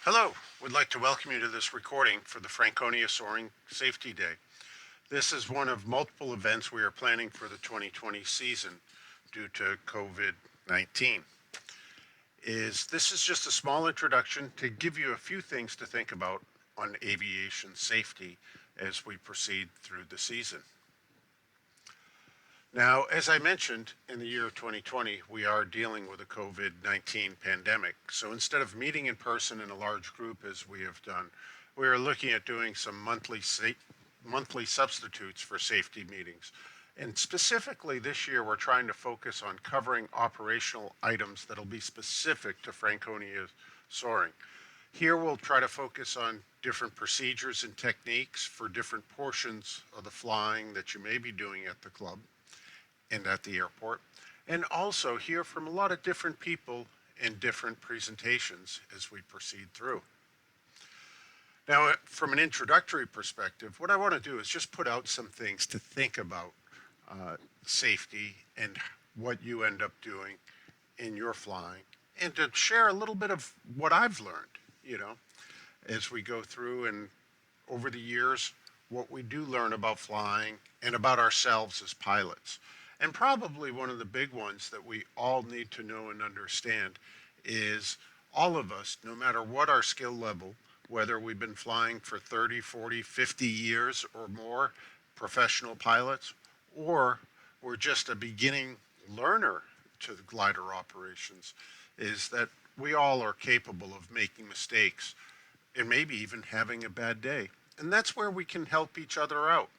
Hello, would like to welcome you to this recording for the Franconia Soaring Safety Day. This is one of multiple events we are planning for the 2020 season due to COVID-19. This is just a small introduction to give you a few things to think about on aviation safety as we proceed through the season. Now, as I mentioned, in the year of 2020, we are dealing with a COVID-19 pandemic. So instead of meeting in person in a large group as we have done, we are looking at doing some monthly substitutes for safety meetings. And specifically this year, we're trying to focus on covering operational items that'll be specific to Franconia Soaring. Here we'll try to focus on different procedures and techniques for different portions of the flying that you may be doing at the club and at the airport, and also hear from a lot of different people in different presentations as we proceed through. Now, from an introductory perspective, what I want to do is just put out some things to think about safety and what you end up doing in your flying, and to share a little bit of what I've learned, as we go through and over the years, what we do learn about flying and about ourselves as pilots. And probably one of the big ones that we all need to know and understand is all of us, no matter what our skill level, whether we've been flying for 30, 40, 50 years or more, professional pilots, or we're just a beginning learner to the glider operations, is that we all are capable of making mistakes and maybe even having a bad day. And that's where we can help each other out.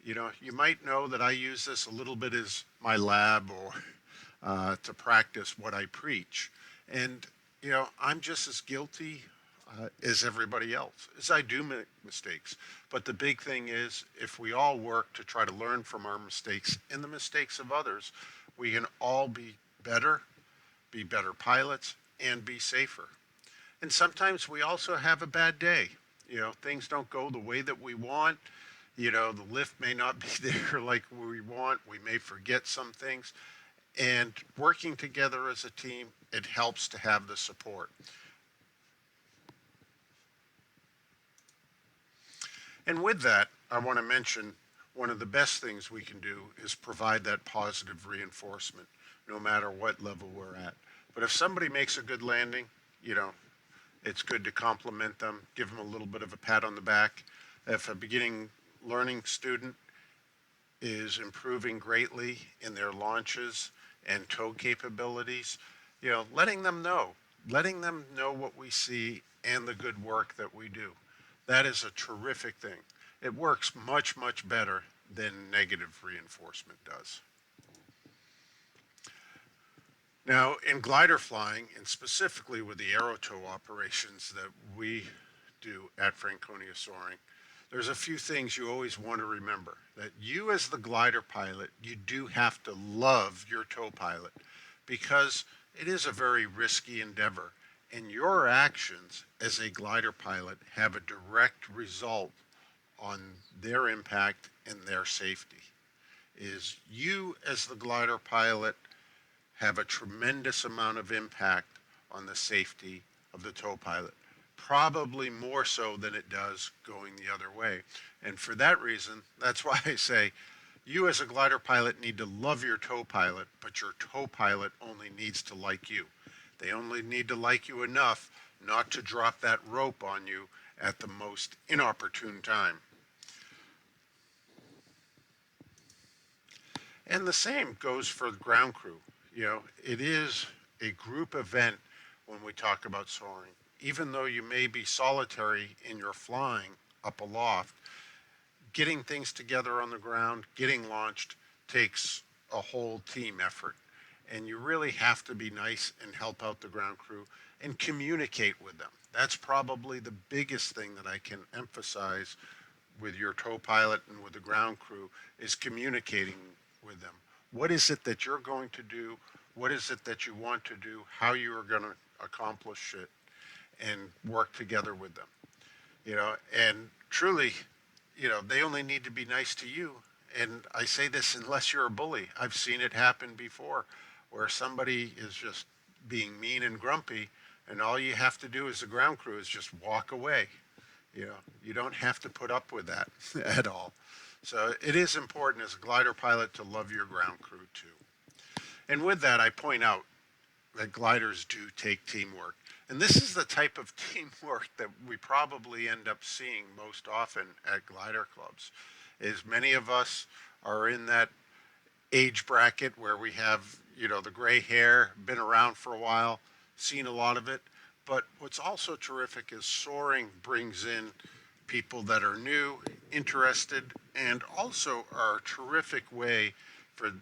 You might know that I use this a little bit as my lab or to practice what I preach. And, I'm just as guilty as everybody else, as I do make mistakes. But the big thing is, if we all work to try to learn from our mistakes and the mistakes of others, we can all be better pilots, and be safer. And sometimes we also have a bad day. Things don't go the way that we want. The lift may not be there like we want. We may forget some things. And working together as a team, it helps to have the support. And with that, I want to mention one of the best things we can do is provide that positive reinforcement, no matter what level we're at. But if somebody makes a good landing, it's good to compliment them, give them a little bit of a pat on the back. If a beginning learning student is improving greatly in their launches and tow capabilities, letting them know what we see and the good work that we do. That is a terrific thing. It works much, much better than negative reinforcement does. Now, in glider flying, and specifically with the aero tow operations that we do at Franconia Soaring, there's a few things you always want to remember. That you as the glider pilot, you do have to love your tow pilot because it is a very risky endeavor. And your actions as a glider pilot have a direct result on their impact and their safety. Is you as the glider pilot have a tremendous amount of impact on the safety of the tow pilot. Probably more so than it does going the other way. And for that reason, that's why I say you as a glider pilot need to love your tow pilot, but your tow pilot only needs to like you. They only need to like you enough not to drop that rope on you at the most inopportune time. And the same goes for the ground crew. It is a group event when we talk about soaring. Even though you may be solitary in your flying up aloft, getting things together on the ground, getting launched, takes a whole team effort. And you really have to be nice and help out the ground crew and communicate with them. That's probably the biggest thing that I can emphasize with your tow pilot and with the ground crew is communicating with them. What is it that you're going to do? What is it that you want to do? How you are going to accomplish it? And work together with them, and truly, they only need to be nice to you. And I say this unless you're a bully. I've seen it happen before where somebody is just being mean and grumpy And all you have to do as a ground crew is just walk away. You know, you don't have to put up with that at all. So it is important as a glider pilot to love your ground crew too. And with that, I point out that gliders do take teamwork. And this is the type of teamwork that we probably end up seeing most often at glider clubs. Is many of us are in that age bracket where we have, the gray hair, been around for a while, seen a lot of it. But what's also terrific is soaring brings in people that are new, interested, and also are a terrific way for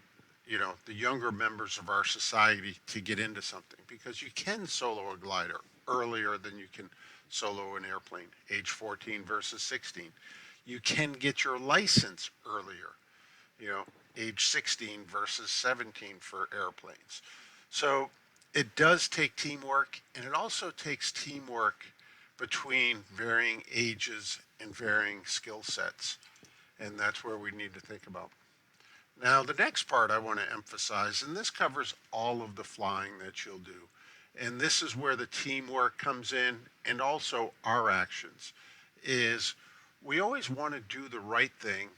the younger members of our society to get into something because you can solo a glider earlier than you can solo an airplane, age 14 versus 16. You can get your license earlier, you know, age 16 versus 17 for airplanes. So it does take teamwork, and it also takes teamwork between varying ages and varying skill sets. And that's where we need to think about. Now, the next part I want to emphasize, and this covers all of the flying that you'll do, and this is where the teamwork comes in and also our actions, is we always want to do the right thing,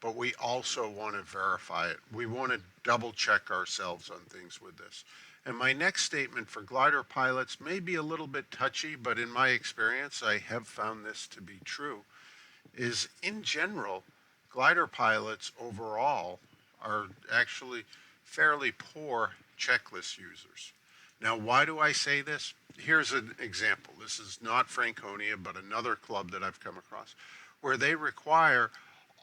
but we also want to verify it. We want to double check ourselves on things with this. And my next statement for glider pilots may be a little bit touchy, but in my experience, I have found this to be true, is in general, glider pilots overall are actually fairly poor checklist users. Now, why do I say this? Here's an example. This is not Franconia, but another club that I've come across, where they require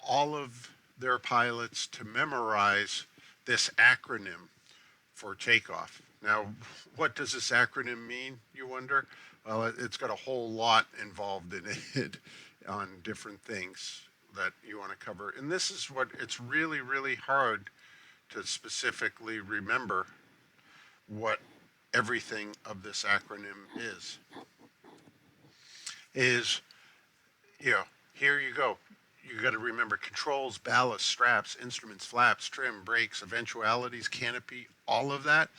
all of their pilots to memorize this acronym for takeoff. Now, what does this acronym mean, you wonder? Well, it's got a whole lot involved in it on different things that you want to cover. And this is what it's really, really hard to specifically remember what everything of this acronym is. Is, here you go. You got to remember controls, ballast, straps, instruments, flaps, trim, brakes, eventualities, canopy, all of that.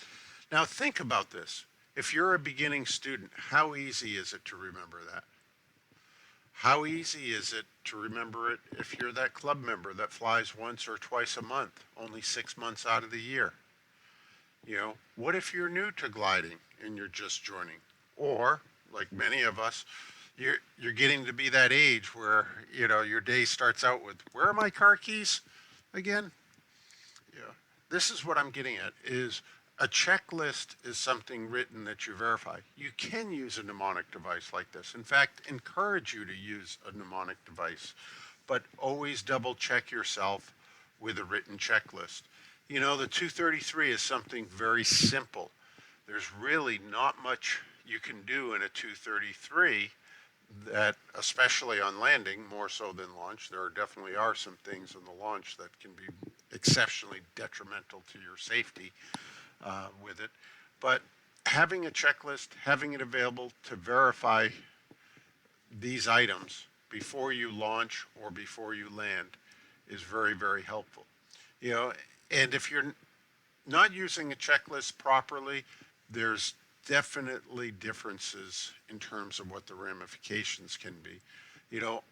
Now think about this. If you're a beginning student, how easy is it to remember that? How easy is it to remember it if you're that club member that flies once or twice a month, only 6 months out of the year? What if you're new to gliding and you're just joining? Or, like many of us, you're getting to be that age where, your day starts out with, where are my car keys again? This is what I'm getting at is a checklist is something written that you verify. You can use a mnemonic device like this. In fact, encourage you to use a mnemonic device, but always double check yourself with a written checklist. The 233 is something very simple. There's really not much you can do in a 233 that, especially on landing, more so than launch. There definitely are some things in the launch that can be exceptionally detrimental to your safety with it. But having a checklist, having it available to verify these items before you launch or before you land is very, very helpful. And if you're not using a checklist properly, there's definitely differences in terms of what the ramifications can be.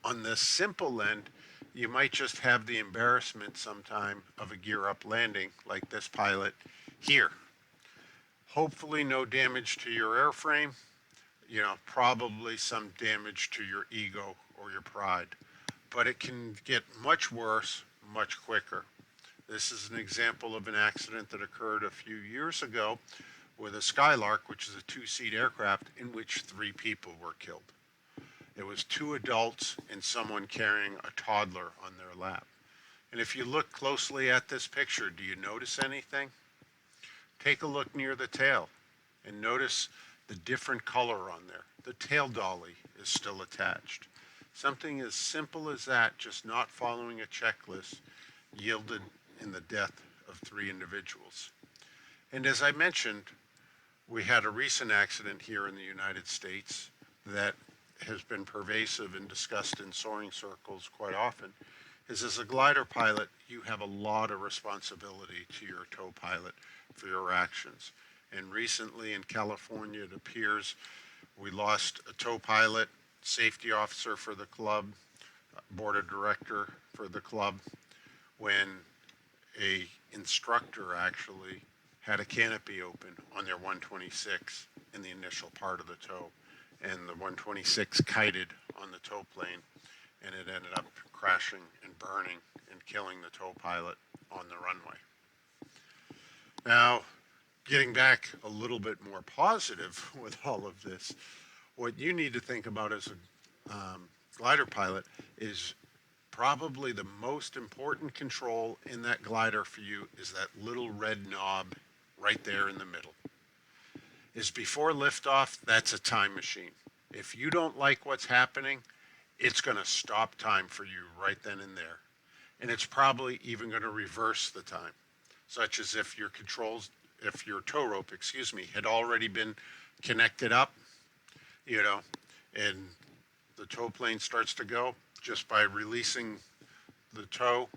On the simple end, you might just have the embarrassment sometime of a gear up landing like this pilot here. Hopefully no damage to your airframe, probably some damage to your ego or your pride. But it can get much worse, much quicker. This is an example of an accident that occurred a few years ago with a Skylark, which is a two-seat aircraft in which 3 people were killed. It was 2 adults and someone carrying a toddler on their lap. And if you look closely at this picture, do you notice anything? Take a look near the tail and notice the different color on there. The tail dolly is still attached. Something as simple as that, just not following a checklist, yielded in the death of 3 individuals. And as I mentioned, we had a recent accident here in the United States that has been pervasive and discussed in soaring circles quite often, is as a glider pilot, you have a lot of responsibility to your tow pilot for your actions. And recently in California, it appears we lost a tow pilot, safety officer for the club, board of director for the club, when a instructor actually had a canopy open on their 126 in the initial part of the tow. And the 126 kited on the tow plane, and it ended up crashing and burning and killing the tow pilot on the runway. Now, getting back a little bit more positive with all of this, what you need to think about as a glider pilot is probably the most important control in that glider for you is that little red knob right there in the middle. Is before liftoff, that's a time machine. If you don't like what's happening, it's going to stop time for you right then and there. And it's probably even going to reverse the time, such as if your tow rope, had already been connected up, and the tow plane starts to go just by releasing the tow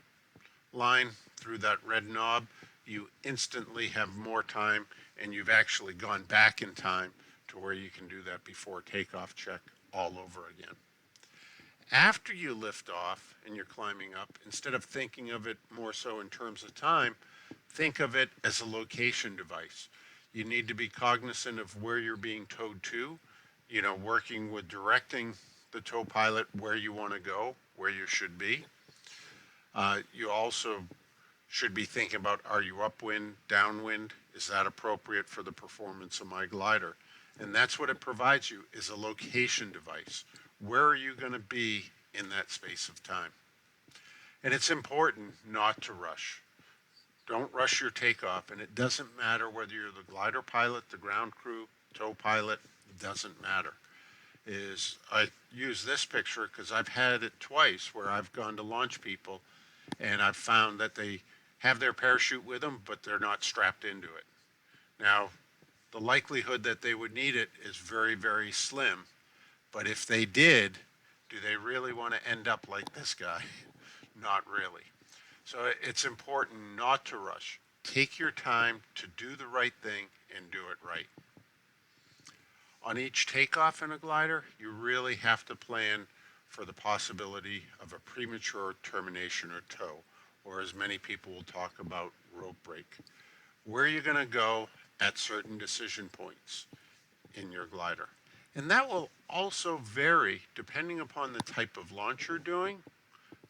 line through that red knob, you instantly have more time, and you've actually gone back in time to where you can do that before takeoff check all over again. After you lift off and you're climbing up, instead of thinking of it more so in terms of time, think of it as a location device. You need to be cognizant of where you're being towed to, working with directing the tow pilot where you want to go, where you should be. You also should be thinking about, are you upwind, downwind? Is that appropriate for the performance of my glider? And that's what it provides you, is a location device. Where are you going to be in that space of time? And it's important not to rush. Don't rush your takeoff, and it doesn't matter whether you're the glider pilot, the ground crew, tow pilot, it doesn't matter. I use this picture because I've had it twice where I've gone to launch people, and I've found that they have their parachute with them, but they're not strapped into it. Now, the likelihood that they would need it is very, very slim. But if they did, do they really want to end up like this guy? Not really. So it's important not to rush. Take your time to do the right thing and do it right. On each takeoff in a glider, you really have to plan for the possibility of a premature termination or tow, or as many people will talk about, rope break. Where are you going to go at certain decision points in your glider? And that will also vary depending upon the type of launch you're doing,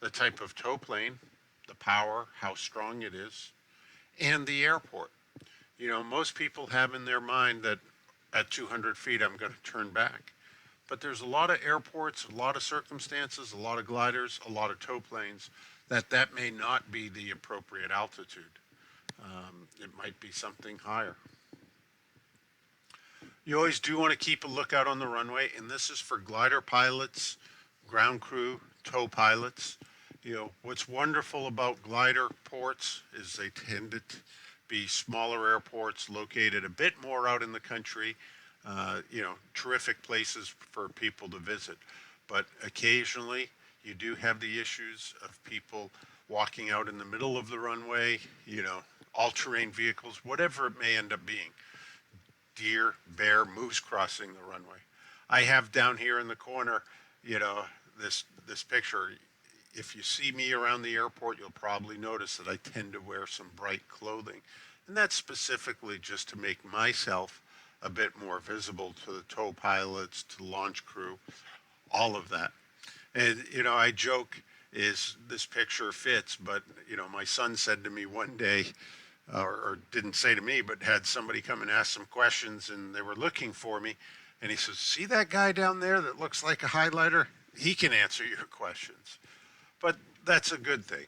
the type of tow plane, the power, how strong it is, and the airport. Most people have in their mind that at 200 feet I'm going to turn back. But there's a lot of airports, a lot of circumstances, a lot of gliders, a lot of tow planes that may not be the appropriate altitude. It might be something higher. You always do want to keep a lookout on the runway, and this is for glider pilots, ground crew, tow pilots. What's wonderful about glider ports is they tend to be smaller airports located a bit more out in the country, terrific places for people to visit. But occasionally you do have the issues of people walking out in the middle of the runway, all-terrain vehicles, whatever it may end up being. Deer, bear, moose crossing the runway. I have down here in the corner, this picture. If you see me around the airport, you'll probably notice that I tend to wear some bright clothing. And that's specifically just to make myself a bit more visible to the tow pilots, to the launch crew, all of that. And, I joke is this picture fits, but, my son said to me one day, or didn't say to me, but had somebody come and ask some questions, and they were looking for me. And he says, see that guy down there that looks like a highlighter? He can answer your questions. But that's a good thing,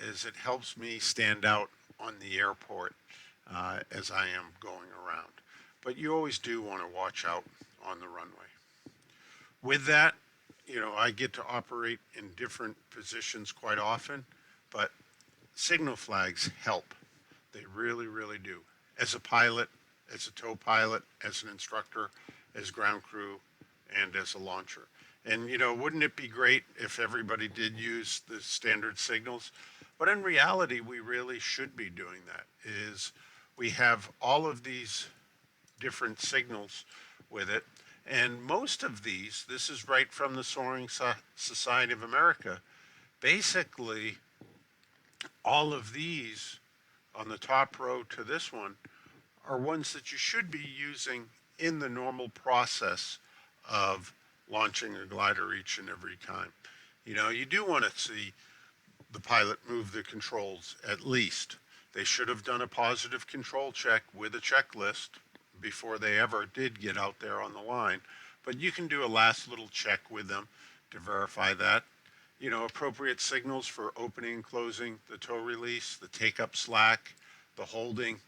as it helps me stand out on the airport as I am going around. But you always do want to watch out on the runway. With that, I get to operate in different positions quite often, but signal flags help. They really, really do. As a pilot, as a tow pilot, as an instructor, as ground crew, and as a launcher. And, wouldn't it be great if everybody did use the standard signals? But in reality, we really should be doing that, is We have all of these different signals with it. And most of these, this is right from the Soaring Society of America. Basically, all of these on the top row to this one are ones that you should be using in the normal process of launching a glider each and every time. You do want to see the pilot move the controls at least. They should have done a positive control check with a checklist before they ever did get out there on the line. But you can do a last little check with them to verify that. Appropriate signals for opening and closing the tow release, the take up slack, the holding,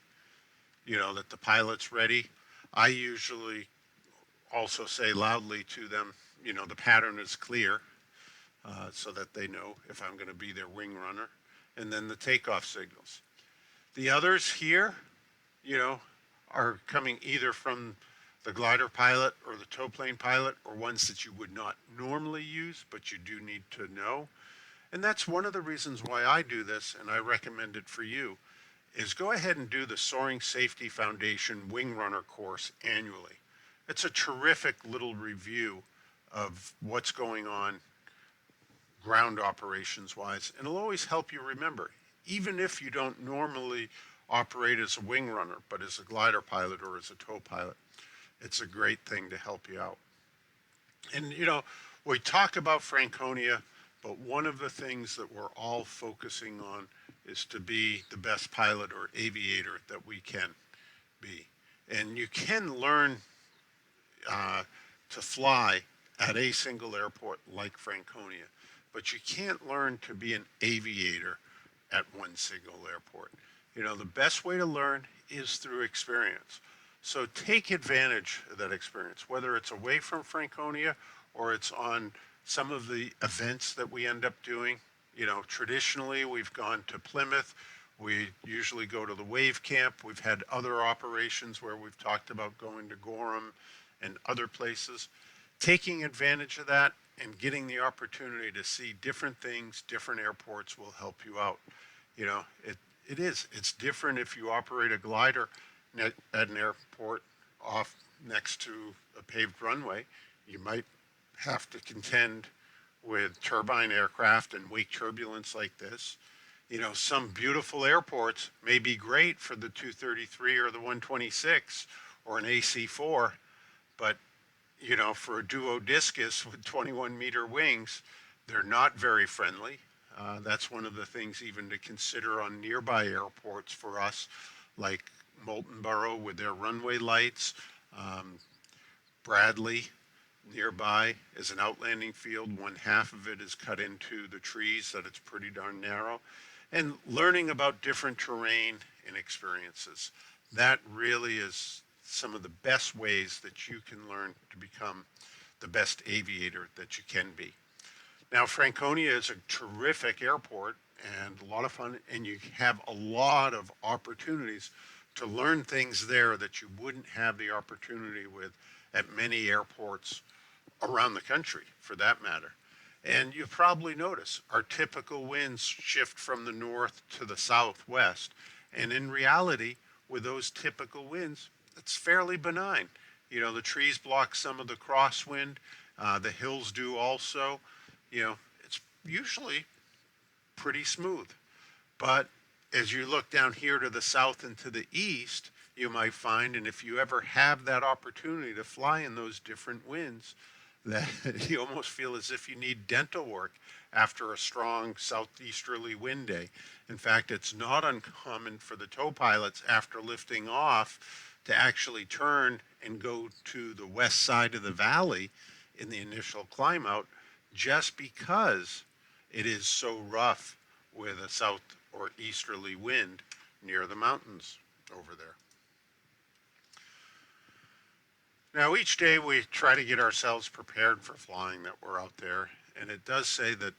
that the pilot's ready. I usually also say loudly to them, the pattern is clear, so that they know if I'm going to be their wing runner. And then the takeoff signals. The others here, you know, are coming either from the glider pilot or the tow plane pilot, or ones that you would not normally use, but you do need to know. And that's one of the reasons why I do this, and I recommend it for you, is go ahead and do the Soaring Safety Foundation Wing Runner course annually. It's a terrific little review of what's going on ground operations wise, and it'll always help you remember, even if you don't normally operate as a wing runner, but as a glider pilot or as a tow pilot. It's a great thing to help you out. And we talk about Franconia, but one of the things that we're all focusing on is to be the best pilot or aviator that we can be. And you can learn to fly at a single airport like Franconia, but you can't learn to be an aviator at one single airport. The best way to learn is through experience. So take advantage of that experience, whether it's away from Franconia or it's on some of the events that we end up doing. Traditionally, we've gone to Plymouth. We usually go to the Wave Camp. We've had other operations where we've talked about going to Gorham and other places. Taking advantage of that and getting the opportunity to see different things, different airports will help you out. It's different if you operate a glider at an airport off next to a paved runway. You might have to contend with turbine aircraft and wake turbulence like this. Some beautiful airports may be great for the 233 or the 126 or an AC-4, but for a duodiscus with 21-meter wings, they're not very friendly. That's one of the things even to consider on nearby airports for us, like Molten Borough with their runway lights. Bradley nearby is an outlanding field. One half of it is cut into the trees, that it's pretty darn narrow. And learning about different terrain and experiences. That really is some of the best ways that you can learn to become the best aviator that you can be. Now, Franconia is a terrific airport and a lot of fun, and you have a lot of opportunities to learn things there that you wouldn't have the opportunity with at many airports around the country, for that matter. And you probably notice our typical winds shift from the north to the southwest. And in reality, with those typical winds, it's fairly benign. The trees block some of the crosswind. The hills do also. It's usually pretty smooth. But as you look down here to the south and to the east, you might find, and if you ever have that opportunity to fly in those different winds, that you almost feel as if you need dental work after a strong southeasterly wind day. In fact, it's not uncommon for the tow pilots after lifting off to actually turn and go to the west side of the valley in the initial climb out, just because it is so rough with a south or easterly wind near the mountains over there. Now, each day we try to get ourselves prepared for flying that we're out there, and it does say that,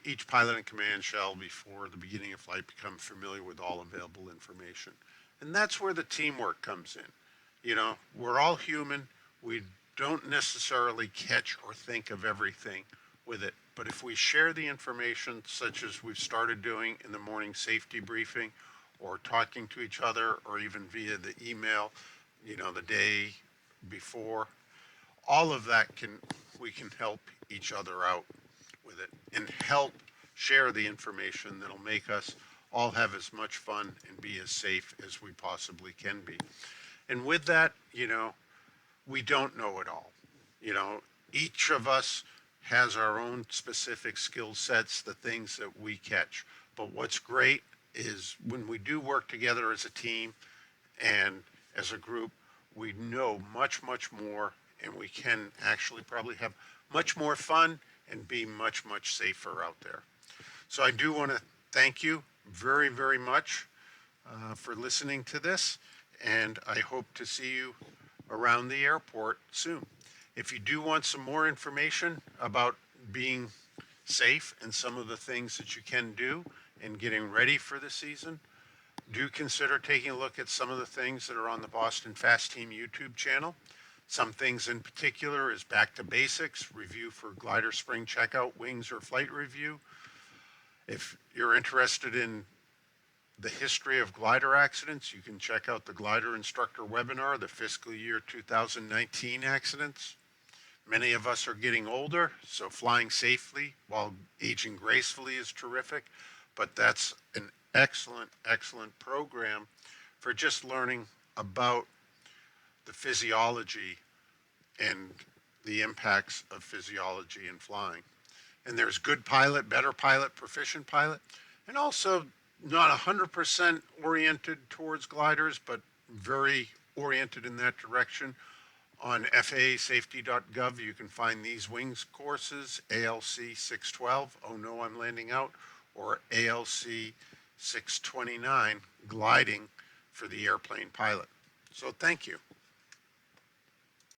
each pilot in command shall, before the beginning of flight, become familiar with all available information. And that's where the teamwork comes in. We're all human. We don't necessarily catch or think of everything with it. But if we share the information, such as we've started doing in the morning safety briefing, or talking to each other or even via the email, the day before. All of that we can help each other out with it and help share the information that'll make us all have as much fun and be as safe as we possibly can be. And with that, we don't know it all. You know, each of us has our own specific skill sets, the things that we catch. But what's great is when we do work together as a team and as a group, we know much, much more, and we can actually probably have much more fun and be much, much safer out there. So I do want to thank you very, very much for listening to this, and I hope to see you around the airport soon. If you do want some more information about being safe and some of the things that you can do in getting ready for the season, do consider taking a look at some of the things that are on the Boston Fast Team YouTube channel. Some things in particular is back to basics, review for glider spring checkout, wings, or flight review. If you're interested in the history of glider accidents, you can check out the glider instructor webinar, the fiscal year 2019 accidents. Many of us are getting older, so flying safely while aging gracefully is terrific, but that's an excellent, excellent program for just learning about the physiology and the impacts of physiology in flying. And there's good pilot, better pilot, proficient pilot, and also not 100% oriented towards gliders, but very oriented in that direction. On FAAsafety.gov, you can find these wings courses, ALC 612, oh no, I'm landing out, or ALC 629, gliding for the airplane pilot. So thank you.